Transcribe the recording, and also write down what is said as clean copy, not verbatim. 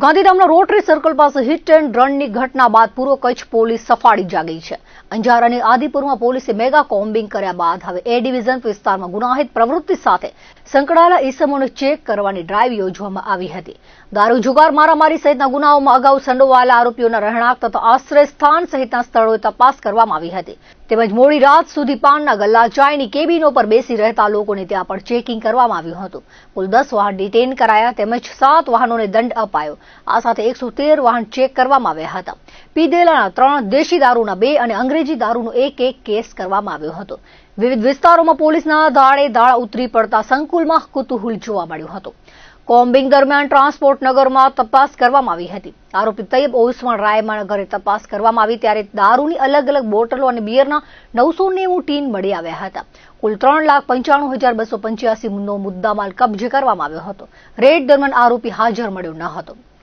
ગાંધીધામના rotary circle પાસે hit and રનની ઘટના બાદ પૂર્વ કચ્છ પોલીસ સફાળી જાગી છે. અંજાર અને આદિપુરમાં પોલીસે મેગા કોમ્બિંગ કર્યા બાદ હવે એ ડિવિઝન વિસ્તારમાં ગુનાહિત પ્રવૃત્તિ સાથે સંકળાયેલા ઇસમોને ચેક કરવાની ડ્રાઈવ યોજવામાં આવી હતી. દારૂ જુગાર મારામારી સહિતના ગુનાઓમાં અગાઉ સંડોવાયેલા આરોપીઓના રહેણાંક તથા આશ્રય સ્થાન સહિતના સ્થળોએ તપાસ કરવામાં આવી હતી. તેમજ મોડી રાત સુધી પાનના ગલ્લા ચાયની કેબિનો પર બેસી રહેતા લોકોને ત્યાં પણ ચેકિંગ કરવામાં આવ્યું હતું. કુલ 10 વાહન ડિટેન કરાયા તેમજ 7 વાહનોને દંડ અપાયો. આ સાથે 113 વાહન ચેક કરવામાં આવ્યા હતા. પીધેલાના 3, દેશી દારૂના 2 અને અંગ્રેજી દારૂનો 1 કેસ કરવામાં આવ્યો હતો. વિવિધ વિસ્તારોમાં પોલીસના દાડે દાળ ઉતરી પડતા સંકુલમાં કુતૂહલ જોવા મળ્યું હતું. કોમ્બિંગ દરમિયાન ટ્રાન્સપોર્ટ નગરમાં તપાસ કરવામાં આવી હતી. આરોપી તૈયબ ઓસમાન રાયમાના ઘરે તપાસ કરવામાં આવી ત્યારે દારૂની અલગ અલગ બોટલો અને બિયરના 990 ટીન મળી આવ્યા હતા. કુલ 3,95,285 નો મુદ્દામાલ કબજે કરવામાં આવ્યો હતો. રેડ દરમિયાન આરોપી હાજર મળ્યો ન હતો.